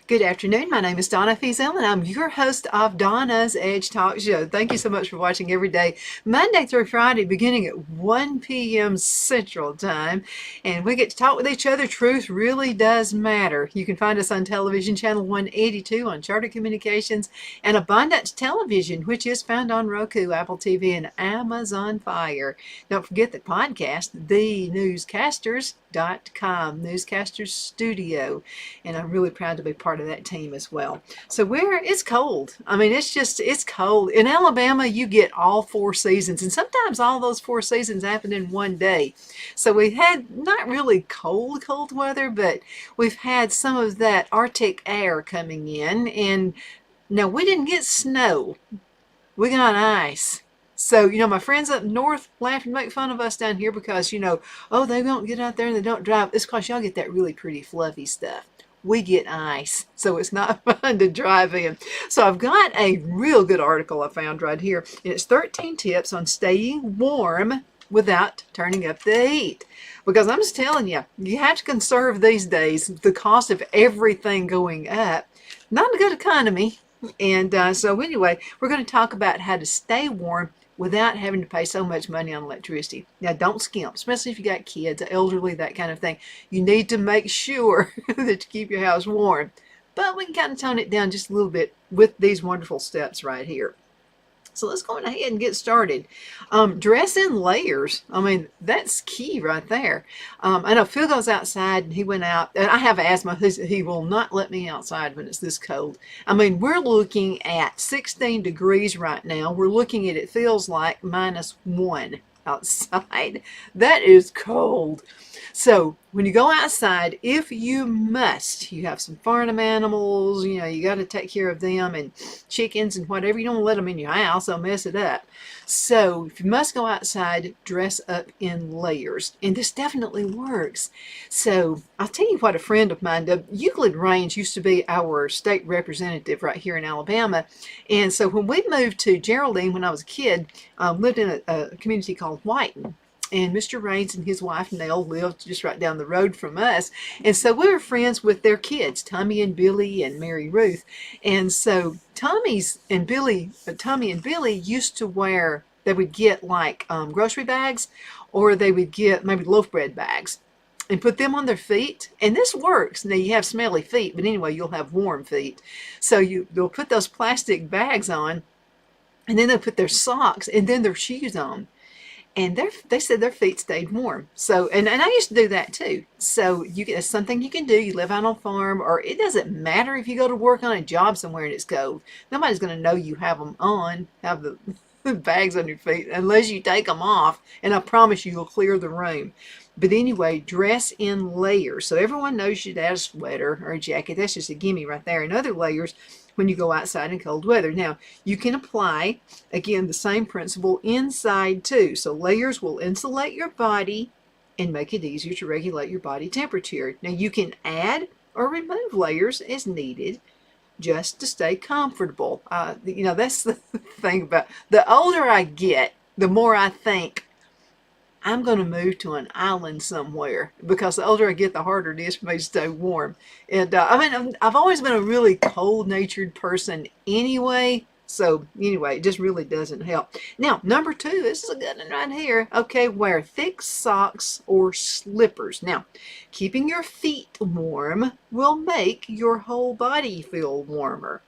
Good afternoon. My name is Donna Feazell, and I'm your host of Donna's Edge Talk Show. Thank you so much for watching every day, Monday through Friday, beginning at 1 p.m. Central Time. And we get to talk with each other. Truth really does matter. You can find us on television channel 182 on Charter Communications and Abundance Television, which is found on Roku, Apple TV, and Amazon Fire. Don't forget the podcast, thenewscasters.com, Newscasters Studio. And I'm really proud to be part of that team as well. So it's cold. I mean, it's cold. In Alabama, you get all 4 seasons, and sometimes all those 4 seasons happen in one day. So we had not really cold weather, but we've had some of that Arctic air coming in. And now we didn't get snow. We got ice. So, my friends up north laugh and make fun of us down here because, oh, they don't get out there and they don't drive. It's because y'all get that really pretty fluffy stuff. We get ice, so it's not fun to drive in. So I've got a real good article I found right here, and it's 13 tips on staying warm without turning up the heat. Because I'm just telling you, you have to conserve these days, the cost of everything going up. Not a good economy. And so anyway, we're going to talk about how to stay warm without having to pay so much money on electricity. Now, don't skimp, especially if you got kids, elderly, that kind of thing. You need to make sure that you keep your house warm. But we can kind of tone it down just a little bit with these wonderful steps right here. So let's go ahead and get started. Dress in layers. I mean, that's key right there. I know Phil goes outside and he went out, and I have asthma. He will not let me outside when it's this cold. I mean, we're looking at 16 degrees right now. We're looking at, it feels like, -1 outside. That is cold. So when you go outside, if you must, you have some farm animals, you got to take care of them, and chickens and whatever. You don't let them in your house, they'll mess it up. So if you must go outside, dress up in layers. And this definitely works. So I'll tell you what a friend of mine did. Euclid Range used to be our state representative right here in Alabama. And so when we moved to Geraldine when I was a kid, lived in a community called Whiten. And Mr. Raines and his wife Nell lived just right down the road from us. And so we were friends with their kids, Tommy and Billy and Mary Ruth. And so Tommy and Billy used to wear, they would get like grocery bags, or they would get maybe loaf bread bags and put them on their feet. And this works. Now, you have smelly feet, but anyway, you'll have warm feet. So they'll put those plastic bags on, and then they'll put their socks and then their shoes on. And they said their feet stayed warm. So, and I used to do that too. So it's something you can do. You live out on a farm, or it doesn't matter if you go to work on a job somewhere and it's cold. Nobody's going to know you have them on, have the bags on your feet, unless you take them off. And I promise you'll clear the room. But anyway, dress in layers. So everyone knows you should add a sweater or a jacket. That's just a gimme right there. And other layers when you go outside in cold weather. Now, you can apply, again, the same principle inside too. So layers will insulate your body and make it easier to regulate your body temperature. Now, you can add or remove layers as needed just to stay comfortable. That's the thing about, the older I get, the more I think, I'm going to move to an island somewhere, because the older I get, the harder it is for me to stay warm. And I've always been a really cold-natured person anyway. So anyway, it just really doesn't help. Now, number 2, this is a good one right here. Okay, wear thick socks or slippers. Now, keeping your feet warm will make your whole body feel warmer.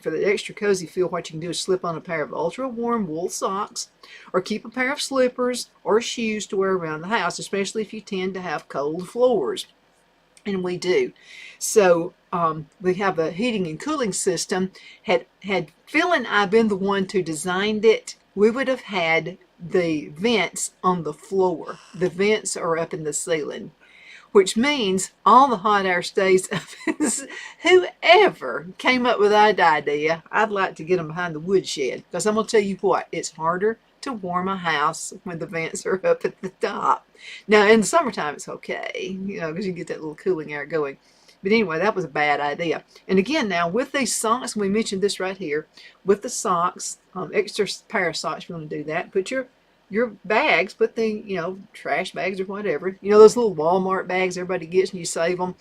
For the extra cozy feel, what you can do is slip on a pair of ultra warm wool socks, or keep a pair of slippers or shoes to wear around the house, especially if you tend to have cold floors. And we do. So we have a heating and cooling system. Had Phil and I been the one who designed it, we would have had the vents on the floor. The vents are up in the ceiling, which means all the hot air stays up. Whoever came up with that idea, I'd like to get them behind the woodshed, because I'm going to tell you what, it's harder to warm a house when the vents are up at the top. Now, in the summertime, it's okay, because you get that little cooling air going. But anyway, that was a bad idea. And again, now with these socks, we mentioned this right here, with the socks, extra pair of socks, if you want to do that, put your your bags, put the, trash bags or whatever, those little Walmart bags everybody gets and you save them.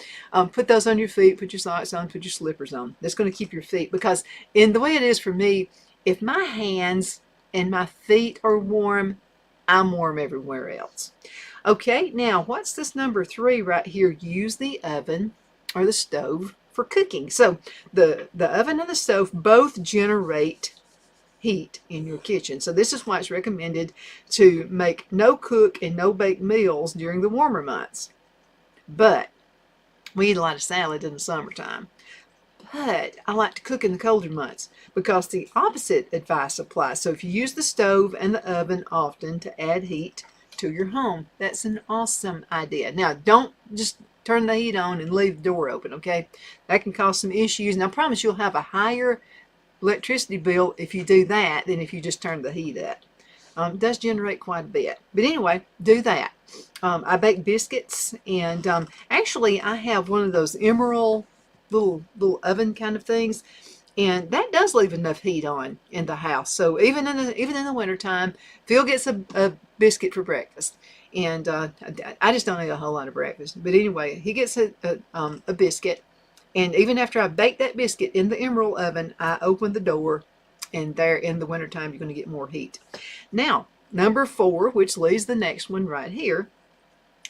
Put those on your feet, put your socks on, put your slippers on. That's going to keep your feet, because in the way it is for me, if my hands and my feet are warm, I'm warm everywhere else. Okay, now what's this number 3 right here? Use the oven or the stove for cooking. So the oven and the stove both generate heat in your kitchen. So this is why it's recommended to make no cook and no bake meals during the warmer months. But we eat a lot of salad in the summertime. But I like to cook in the colder months because the opposite advice applies. So if you use the stove and the oven often to add heat to your home, that's an awesome idea. Now, don't just turn the heat on and leave the door open, okay? That can cause some issues. And I promise you'll have a higher electricity bill if you do that than if you just turn the heat up. It does generate quite a bit. But anyway, do that. I bake biscuits, and actually I have one of those Emerald little oven kind of things, and that does leave enough heat on in the house. So even in the wintertime, Phil gets a biscuit for breakfast, and I just don't eat a whole lot of breakfast. But anyway, he gets a biscuit, and even after I bake that biscuit in the Emerald oven, I open the door, and there in the wintertime you're going to get more heat. Now, number 4, which leaves the next one right here,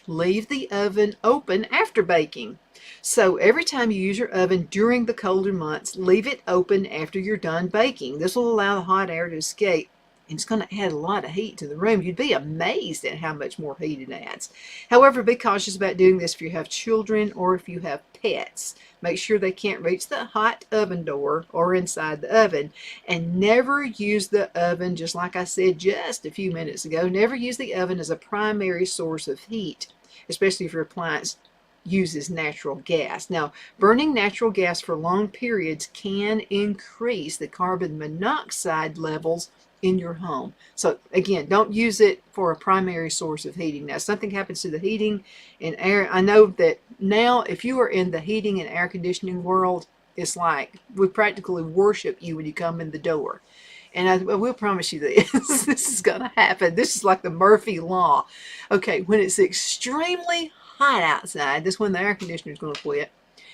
leave the oven open after baking. So every time you use your oven during the colder months, leave it open after you're done baking. This will allow the hot air to escape, and it's going to add a lot of heat to the room. You'd be amazed at how much more heat it adds. However, be cautious about doing this if you have children or if you have pets. Make sure they can't reach the hot oven door or inside the oven. And never use the oven, just like I said just a few minutes ago, never use the oven as a primary source of heat, especially if your appliance uses natural gas. Now, burning natural gas for long periods can increase the carbon monoxide levels in your home. So again, don't use it for a primary source of heating. Now, if something happens to the heating and air, I know that now if you are in the heating and air conditioning world, it's like we practically worship you when you come in the door. And I will promise you this, this is going to happen. This is like the Murphy Law. Okay, when it's extremely hot outside, that's when the air conditioner is going to quit.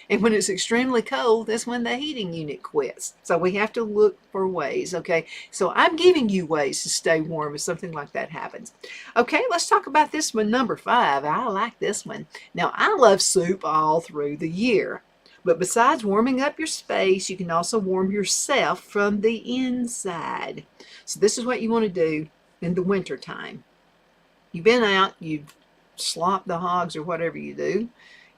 And when it's extremely cold, that's when the heating unit quits. So we have to look for ways, okay? So I'm giving you ways to stay warm if something like that happens. Okay, let's talk about this one, number 5. I like this one. Now, I love soup all through the year. But besides warming up your space, you can also warm yourself from the inside. So this is what you want to do in the winter time. You've been out, you've slopped the hogs or whatever you do.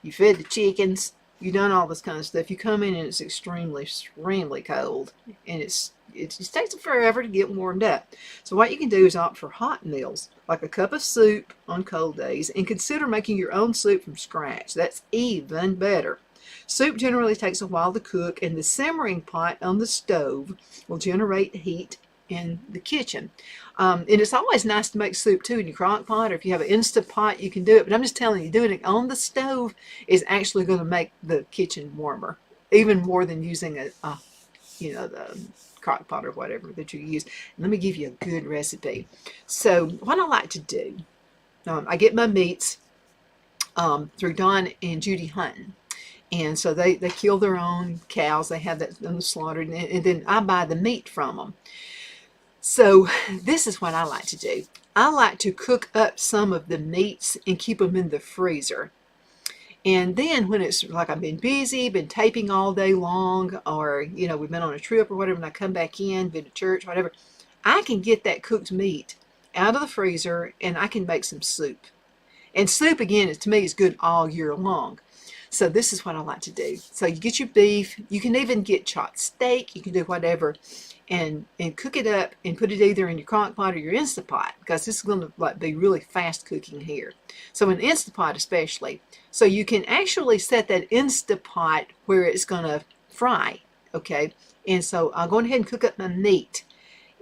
You fed the chickens. You've done all this kind of stuff. You come in and it's extremely, extremely cold. And it just takes forever to get warmed up. So what you can do is opt for hot meals, like a cup of soup on cold days, and consider making your own soup from scratch. That's even better. Soup generally takes a while to cook, and the simmering pot on the stove will generate heat in the kitchen. And it's always nice to make soup too in your crock pot, or if you have an Instant Pot, you can do it. But I'm just telling you, doing it on the stove is actually going to make the kitchen warmer, even more than using the crock pot or whatever that you use. And let me give you a good recipe. So what I like to do, I get my meats through Don and Judy Hunting. And so they kill their own cows. They have that slaughtered, and then I buy the meat from them. So this is what I like to do. I like to cook up some of the meats and keep them in the freezer. And then when it's like I've been busy, been taping all day long, or, we've been on a trip or whatever, and I come back in, been to church, whatever, I can get that cooked meat out of the freezer and I can make some soup. And soup, again, to me, is good all year long. So this is what I like to do. So you get your beef. You can even get chopped steak. You can do whatever. And cook it up and put it either in your crock pot or your Instant Pot, because this is going to be really fast cooking here. So an Instant Pot especially. So you can actually set that Instant Pot where it's going to fry, okay? And so I'll go ahead and cook up my meat.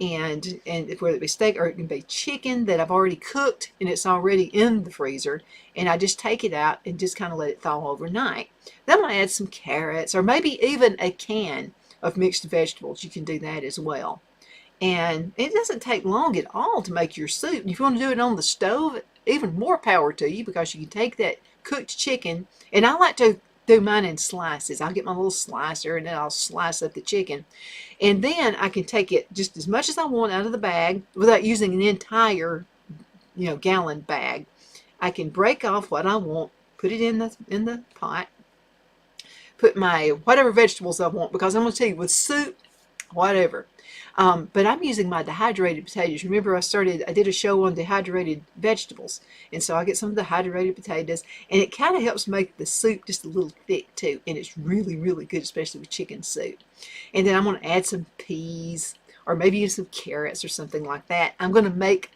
And whether it be steak or it can be chicken that I've already cooked and it's already in the freezer, and I just take it out and just kind of let it thaw overnight. Then I add some carrots or maybe even a can of mixed vegetables. You can do that as well. And it doesn't take long at all to make your soup. If you want to do it on the stove, even more power to you, because you can take that cooked chicken, and I like to do mine in slices. I'll get my little slicer and then I'll slice up the chicken. And then I can take it just as much as I want out of the bag without using an entire, gallon bag. I can break off what I want, put it in the pot, put my whatever vegetables I want, because I'm going to tell you, with soup, whatever. But I'm using my dehydrated potatoes. Remember, I did a show on dehydrated vegetables. And so I get some of the dehydrated potatoes, and it kind of helps make the soup just a little thick too. And it's really, really good, especially with chicken soup. And then I'm going to add some peas, or maybe even some carrots or something like that. I'm going to make,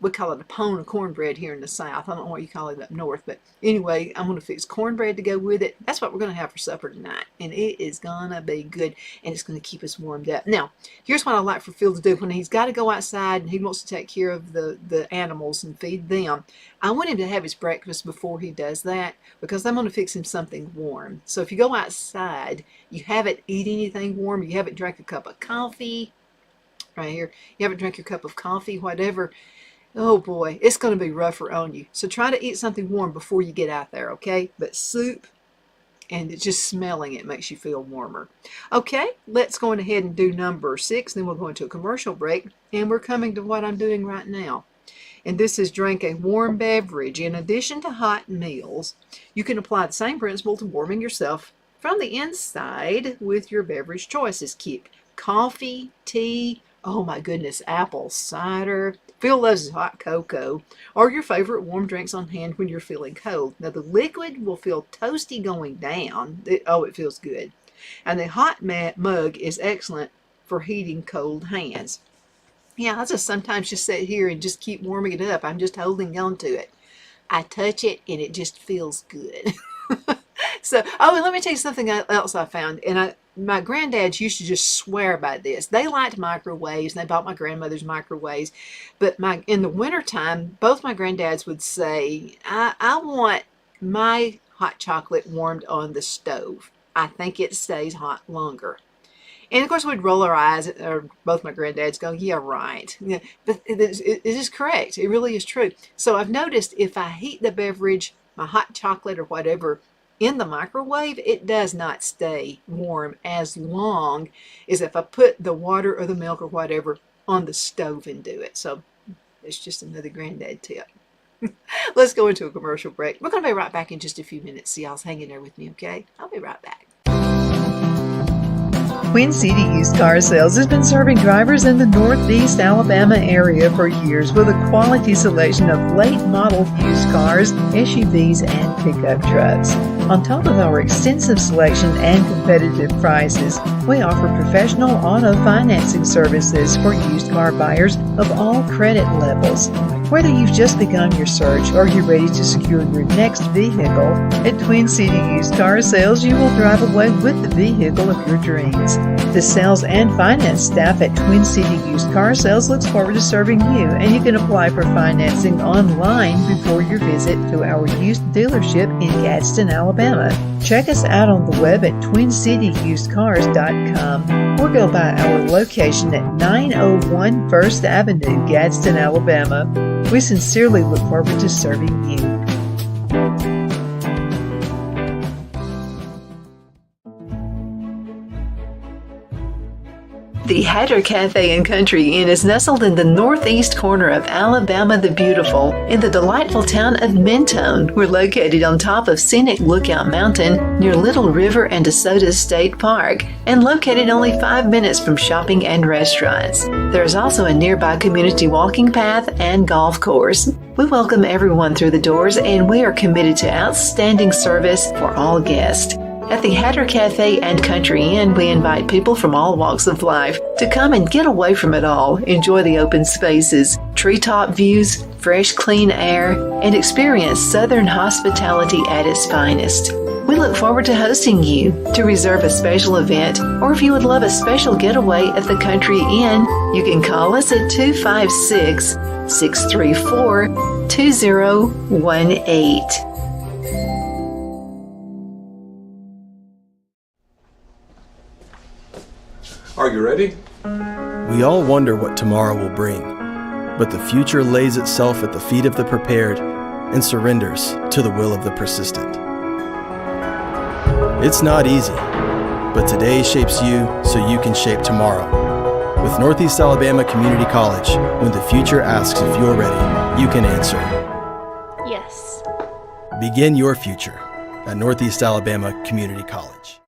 we call it a pone of cornbread here in the South. I don't know what you call it up north, but anyway, I'm going to fix cornbread to go with it. That's what we're going to have for supper tonight, and it is going to be good, and it's going to keep us warmed up. Now, here's what I like for Phil to do when he's got to go outside and he wants to take care of the animals and feed them. I want him to have his breakfast before he does that, because I'm going to fix him something warm. So if you go outside, you haven't eaten anything warm, you haven't drank a cup of coffee, right here, you haven't drank your cup of coffee, whatever, oh boy, it's going to be rougher on you. So try to eat something warm before you get out there, okay? But soup, and just smelling it makes you feel warmer. Okay, let's go ahead and do number 6, then we'll go into a commercial break, and we're coming to what I'm doing right now. And this is drink a warm beverage. In addition to hot meals, you can apply the same principle to warming yourself from the inside with your beverage choices. Keep coffee, tea, oh my goodness, apple cider. Phil loves his hot cocoa, or your favorite warm drinks on hand when you're feeling cold. Now the liquid will feel toasty going down. It feels good. And the hot mug is excellent for heating cold hands. Yeah, I just sometimes just sit here and just keep warming it up. I'm just holding on to it. I touch it and it just feels good. So, and let me tell you something else I found. And my granddads used to just swear by this. They liked microwaves, and they bought my grandmother's microwaves. But in the wintertime, both my granddads would say, I want my hot chocolate warmed on the stove. I think it stays hot longer. And of course, we'd roll our eyes, or both my granddads go, yeah, right. Yeah, but it is correct. It really is true. So I've noticed if I heat the beverage, my hot chocolate or whatever, in the microwave, it does not stay warm as long as if I put the water or the milk or whatever on the stove and do it. So it's just another granddad tip. Let's go into a commercial break. We're going to be right back in just a few minutes. So y'all's hanging there with me, okay? I'll be right back. Twin City Used Car Sales has been serving drivers in the Northeast Alabama area for years with a quality selection of late model used cars, SUVs, and pickup trucks. On top of our extensive selection and competitive prices, we offer professional auto financing services for used car buyers of all credit levels. Whether you've just begun your search or you're ready to secure your next vehicle, at Twin City Used Car Sales, you will drive away with the vehicle of your dreams. The sales and finance staff at Twin City Used Car Sales looks forward to serving you, and you can apply for financing online before your visit to our used dealership in Gadsden, Alabama. Check us out on the web at twincityusedcars.com or go by our location at 901 First Avenue, Gadsden, Alabama. We sincerely look forward to serving you. The Hatter Cafe and Country Inn is nestled in the northeast corner of Alabama the Beautiful in the delightful town of Mentone. We're located on top of scenic Lookout Mountain near Little River and DeSoto State Park, and located only 5 minutes from shopping and restaurants. There is also a nearby community walking path and golf course. We welcome everyone through the doors, and we are committed to outstanding service for all guests. At the Hatter Cafe and Country Inn, we invite people from all walks of life to come and get away from it all, enjoy the open spaces, treetop views, fresh, clean air, and experience Southern hospitality at its finest. We look forward to hosting you. To reserve a special event, or if you would love a special getaway at the Country Inn, you can call us at 256-634-2018. Are you ready? We all wonder what tomorrow will bring, but the future lays itself at the feet of the prepared and surrenders to the will of the persistent. It's not easy, but today shapes you so you can shape tomorrow. With Northeast Alabama Community College, when the future asks if you're ready, you can answer. Yes. Begin your future at Northeast Alabama Community College.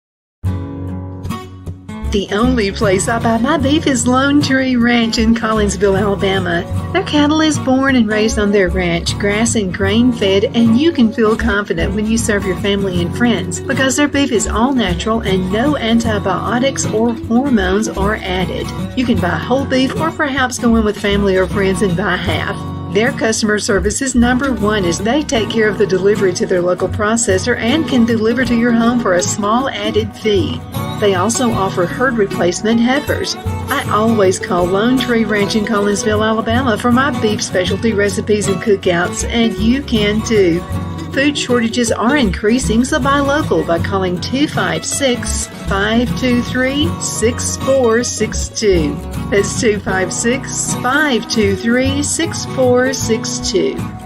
The only place I buy my beef is Lone Tree Ranch in Collinsville, Alabama. Their cattle is born and raised on their ranch, grass and grain fed, and you can feel confident when you serve your family and friends because their beef is all natural and no antibiotics or hormones are added. You can buy whole beef or perhaps go in with family or friends and buy half. Their customer service is number one as they take care of the delivery to their local processor and can deliver to your home for a small added fee. They also offer herd replacement heifers. I always call Lone Tree Ranch in Collinsville, Alabama for my beef specialty recipes and cookouts, and you can too. Food shortages are increasing, so buy local by calling 256-523-6462. That's 256-523-6462.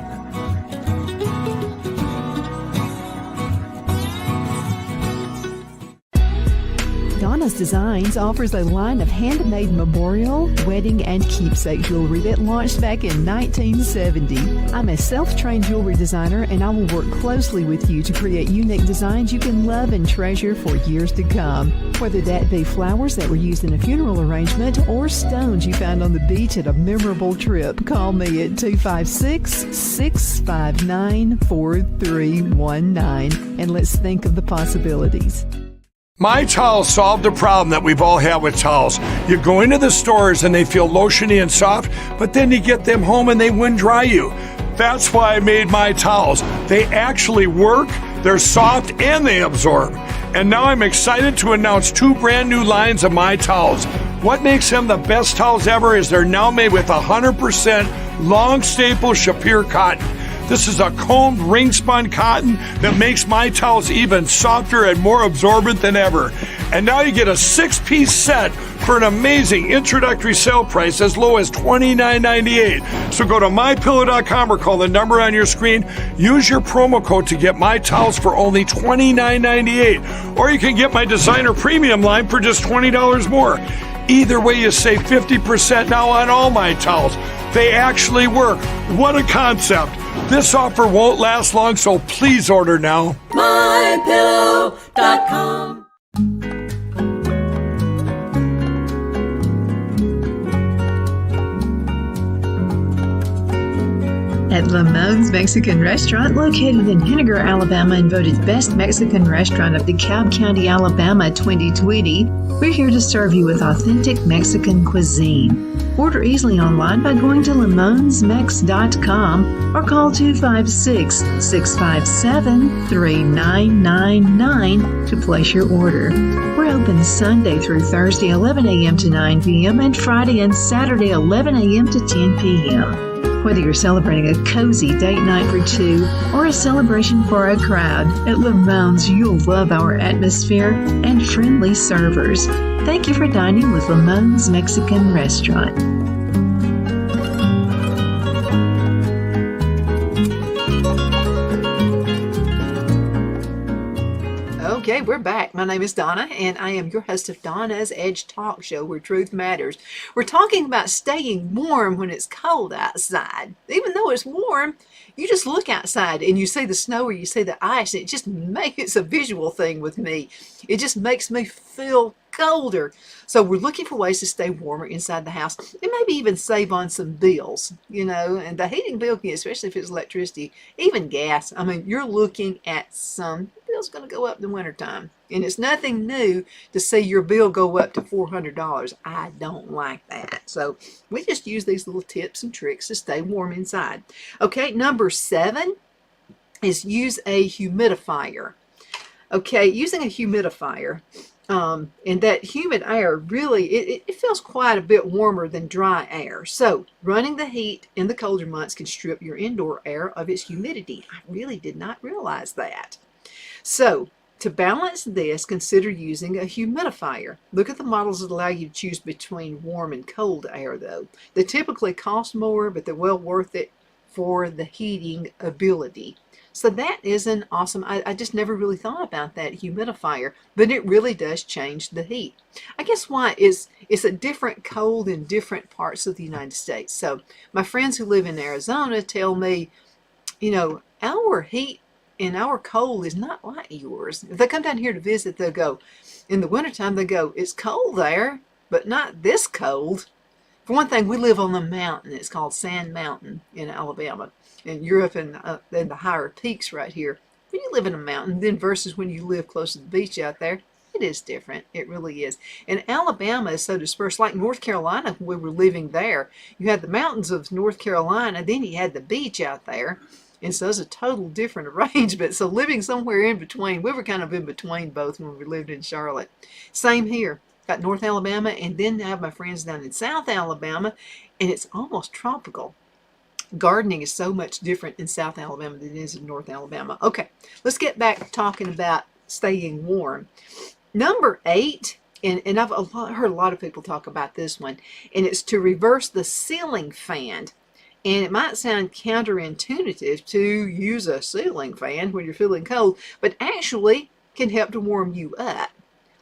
Donna's Designs offers a line of handmade memorial, wedding, and keepsake jewelry that launched back in 1970. I'm a self-trained jewelry designer, and I will work closely with you to create unique designs you can love and treasure for years to come. Whether that be flowers that were used in a funeral arrangement or stones you found on the beach at a memorable trip, call me at 256-659-4319, and let's think of the possibilities. My Towels solved the problem that we've all had with towels. You go into the stores and they feel lotiony and soft, but then you get them home and they wind dry you. That's why I made My Towels. They actually work, they're soft, and they absorb. And now I'm excited to announce 2 brand new lines of My Towels. What makes them the best towels ever is they're now made with 100% long staple Shapir cotton. This is a combed ring spun cotton that makes My Towels even softer and more absorbent than ever. And now you get a 6-piece set for an amazing introductory sale price as low as $29.98. So go to MyPillow.com or call the number on your screen. Use your promo code to get My Towels for only $29.98. Or you can get my designer premium line for just $20 more. Either way, you save 50% now on all My Towels. They actually work. What a concept. This offer won't last long, so please order now. MyPillow.com. At Lamone's Mexican Restaurant, located in Henniger, Alabama, and voted Best Mexican Restaurant of DeKalb County, Alabama 2020, we're here to serve you with authentic Mexican cuisine. Order easily online by going to lamonsmex.com or call 256-657-3999 to place your order. We're open Sunday through Thursday 11 a.m. to 9 p.m. and Friday and Saturday 11 a.m. to 10 p.m. Whether you're celebrating a cozy date night for 2 or a celebration for a crowd, at Lamone's you'll love our atmosphere and friendly servers. Thank you for dining with Lamone's Mexican Restaurant. Okay, we're back. My name is Donna, and I am your host of Donna's Edge Talk Show, where truth matters. We're talking about staying warm when it's cold outside. Even though it's warm, you just look outside and you see the snow or you see the ice. It just it's a visual thing with me. It just makes me feel colder. So we're looking for ways to stay warmer inside the house and maybe even save on some bills, and the heating bill, especially if it's electricity, even gas. I mean, you're looking at some bill's going to go up in the wintertime. And it's nothing new to see your bill go up to $400. I don't like that. So we just use these little tips and tricks to stay warm inside. Okay, number 7 is use a humidifier. Okay, using a humidifier, and that humid air really, it feels quite a bit warmer than dry air. So running the heat in the colder months can strip your indoor air of its humidity. I really did not realize that. So To balance this, consider using a humidifier. Look at the models that allow you to choose between warm and cold air, though. They typically cost more, but they're well worth it for the heating ability. So that is an awesome, I just never really thought about that humidifier, but it really does change the heat. I guess why is it's a different cold in different parts of the United States. So my friends who live in Arizona tell me, you know, our heat and our cold is not like yours. If they come down here to visit, they'll go, in the wintertime, they go, it's cold there, but not this cold. For one thing, we live on a mountain. It's called Sand Mountain in Alabama. And you're up in the higher peaks right here. When you live in a mountain, then versus when you live close to the beach out there, it is different. It really is. And Alabama is so dispersed. Like North Carolina, when we were living there, you had the mountains of North Carolina, then you had the beach out there. And so it's a total different arrangement. So living somewhere in between, we were kind of in between both when we lived in Charlotte. Same here. Got North Alabama, and then I have my friends down in South Alabama, and it's almost tropical. Gardening is so much different in South Alabama than it is in North Alabama. Okay, let's get back to talking about staying warm. Number 8, and I've heard a lot of people talk about this one, and it's to reverse the ceiling fan. And it might sound counterintuitive to use a ceiling fan when you're feeling cold, but actually can help to warm you up.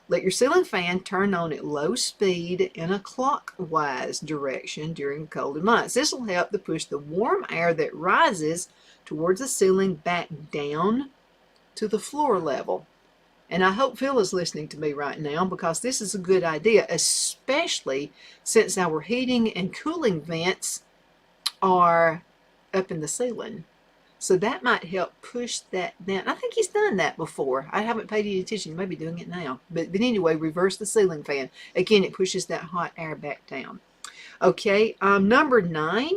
Let your ceiling fan turn on at low speed in a clockwise direction during the colder months. This will help to push the warm air that rises towards the ceiling back down to the floor level. And I hope Phil is listening to me right now, because this is a good idea, especially since our heating and cooling vents are up in the ceiling. So that might help push that down. I think he's done that before. I haven't paid any attention. He may be doing it now. But anyway, reverse the ceiling fan. Again, it pushes that hot air back down. Okay, number 9,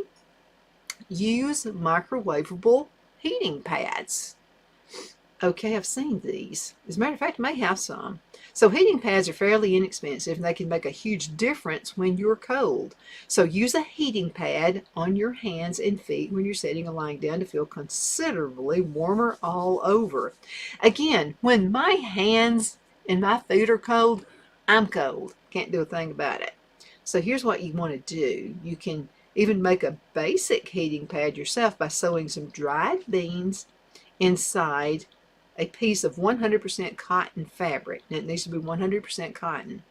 use microwavable heating pads. Okay, I've seen these. As a matter of fact, I may have some. So heating pads are fairly inexpensive, and they can make a huge difference when you're cold. So use a heating pad on your hands and feet when you're sitting or lying down to feel considerably warmer all over. Again, when my hands and my feet are cold, I'm cold. Can't do a thing about it. So here's what you want to do. You can even make a basic heating pad yourself by sewing some dried beans inside a piece of 100% cotton fabric. Now, it needs to be 100% cotton.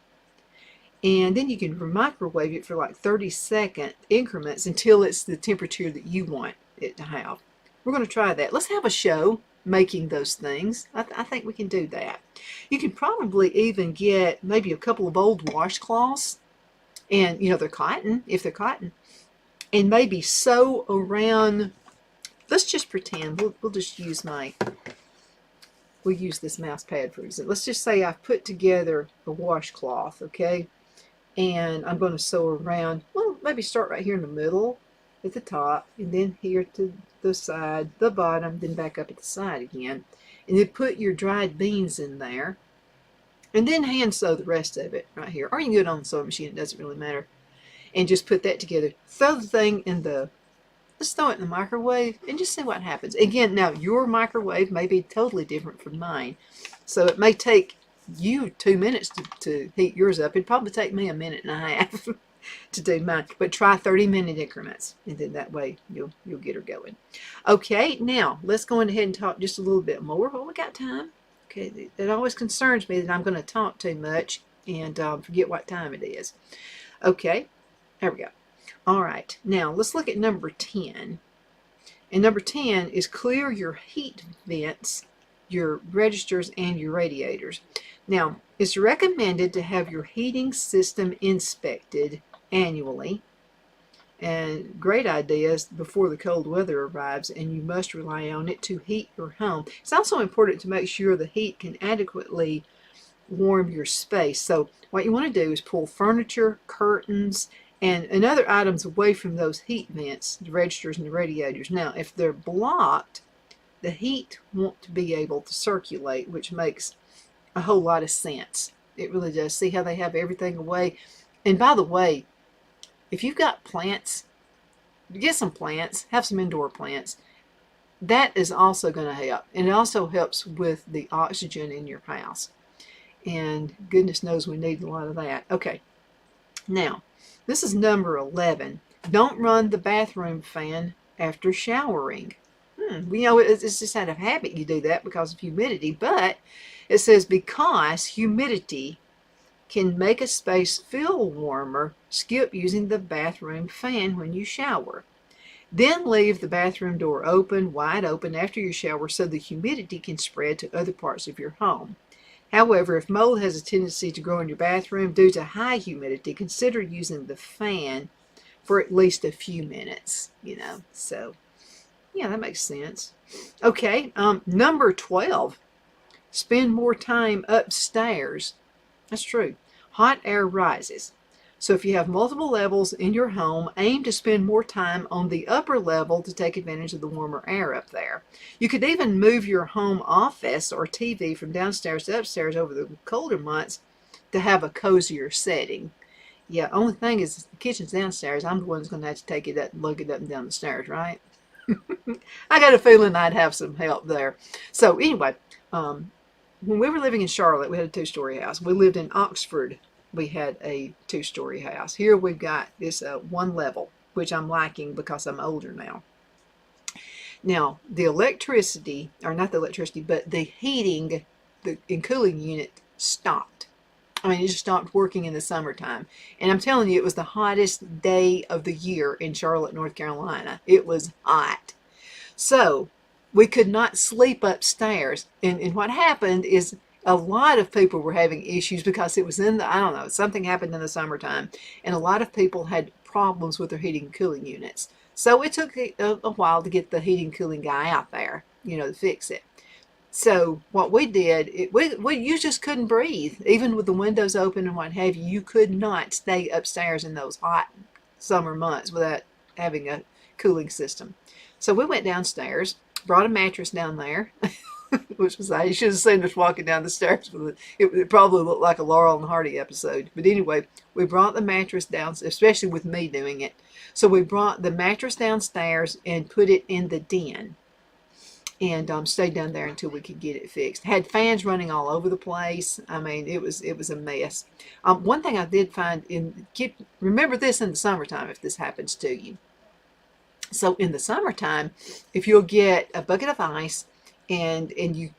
And then you can microwave it for like 30-second increments until it's the temperature that you want it to have. We're going to try that. Let's have a show making those things. I think we can do that. You can probably even get maybe a couple of old washcloths, and you know, they're cotton, if they're cotton, and maybe sew around. Let's just pretend we'll just use we'll use this mouse pad for example. Let's just say I've put together a washcloth, okay, and I'm going to sew around, well, maybe start right here in the middle at the top, and then here to the side, the bottom, then back up at the side again, and then put your dried beans in there, and then hand sew the rest of it right here, or you can do it on the sewing machine, it doesn't really matter, and just put that together. Throw the thing in the Let's throw it in the microwave and just see what happens. Again, now your microwave may be totally different from mine. So it may take you 2 minutes to heat yours up. It'd probably take me a minute and a half to do mine. But try 30-minute increments, and then that way you'll get her going. Okay, now let's go ahead and talk just a little bit more. Well, we got time. Okay, it always concerns me that I'm going to talk too much and forget what time it is. Okay, there we go. All right, now let's look at number 10. And number 10 is clear your heat vents, your registers, and your radiators. Now, it's recommended to have your heating system inspected annually. And great ideas before the cold weather arrives, and you must rely on it to heat your home. It's also important to make sure the heat can adequately warm your space. So what you want to do is pull furniture, curtains, and other items away from those heat vents, the registers and the radiators. Now, if they're blocked, the heat won't be able to circulate, which makes a whole lot of sense. It really does. See how they have everything away? And by the way, if you've got plants, get some plants, have some indoor plants. that is also going to help. And it also helps with the oxygen in your house. And goodness knows we need a lot of that. Okay, now this is number 11. Don't run the bathroom fan after showering. You know, it's just out of habit you do that because of humidity, but it says because humidity can make a space feel warmer, skip using the bathroom fan when you shower. Then leave the bathroom door open, wide open after your shower so the humidity can spread to other parts of your home. However, if mold has a tendency to grow in your bathroom due to high humidity, consider using the fan for at least a few minutes, you know. So, yeah, that makes sense. Okay, number 12, spend more time upstairs. That's true. Hot air rises. So if you have multiple levels in your home, aim to spend more time on the upper level to take advantage of the warmer air up there. You could even move your home office or TV from downstairs to upstairs over the colder months to have a cozier setting. Yeah, only thing is the kitchen's downstairs. I'm the one who's going to have to take it up and lug it up and down the stairs, right? I got a feeling I'd have some help there. So anyway, when we were living in Charlotte, we had a 2-story house. We lived in Oxford. We had a 2-story house. Here we've got this one level, which I'm liking because I'm older now. Now, the electricity, or not the electricity, but the heating and cooling unit stopped. I mean, it just stopped working in the summertime. And I'm telling you, it was the hottest day of the year in Charlotte, North Carolina. It was hot. So we could not sleep upstairs. And what happened is a lot of people were having issues because it was in the, I don't know, something happened in the summertime. And a lot of people had problems with their heating and cooling units. So it took a while to get the heating and cooling guy out there, you know, to fix it. So what we did, you just couldn't breathe. Even with the windows open and what have you, you could not stay upstairs in those hot summer months without having a cooling system. So we went downstairs, brought a mattress down there, which was, you should have seen us walking down the stairs. It probably looked like a Laurel and Hardy episode. But anyway, we brought the mattress down, especially with me doing it. So we brought the mattress downstairs and put it in the den. And stayed down there until we could get it fixed. Had fans running all over the place. I mean, it was a mess. One thing I did find, remember this in the summertime if this happens to you. So in the summertime, if you'll get a bucket of ice and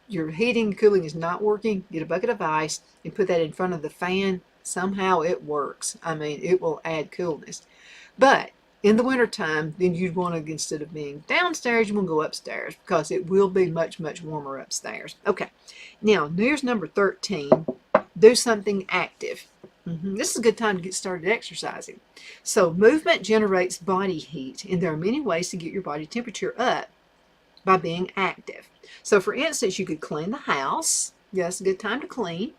your heating and cooling is not working, get a bucket of ice and put that in front of the fan. Somehow it works. I mean, it will add coolness. But in the wintertime, then you'd want to, instead of being downstairs, you want to go upstairs because it will be much, much warmer upstairs. Okay, now here's number 13. Do something active. This is a good time to get started exercising. So movement generates body heat, and there are many ways to get your body temperature up by being active. So for instance, you could clean the house. Yeah, that's a good time to clean.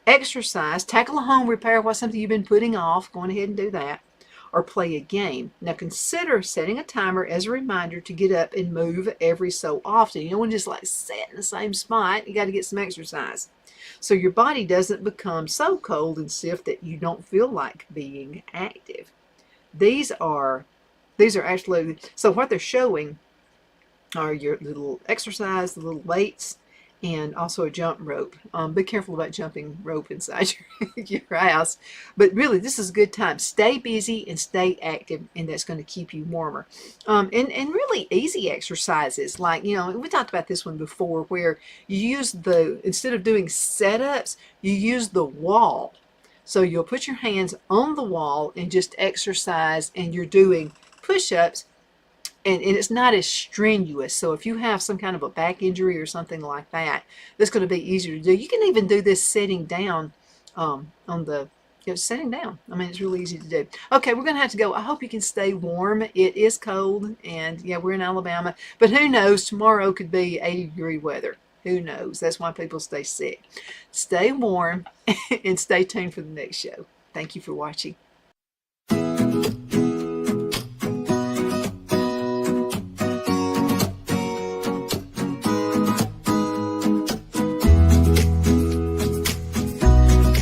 Exercise, tackle a home repair, what's something you've been putting off, go ahead and do that. Or play a game. Now consider setting a timer as a reminder to get up and move every so often. You don't want to just like sit in the same spot. You got to get some exercise. So your body doesn't become so cold and stiff that you don't feel like being active. These are actually, so what they're showing are your little exercise, the little weights, and also a jump rope. Be careful about jumping rope inside your house. But really, this is a good time. Stay busy and stay active, and that's going to keep you warmer. And really easy exercises, like, you know, we talked about this one before, where you use instead of doing setups, you use the wall. So you'll put your hands on the wall and just exercise, and you're doing push-ups. And it's not as strenuous. So if you have some kind of a back injury or something like that, that's going to be easier to do. You can even do this sitting down sitting down. I mean, it's really easy to do. Okay, we're going to have to go. I hope you can stay warm. It is cold, and yeah, we're in Alabama. But who knows? Tomorrow could be 80-degree weather. Who knows? That's why people stay sick. Stay warm and stay tuned for the next show. Thank you for watching.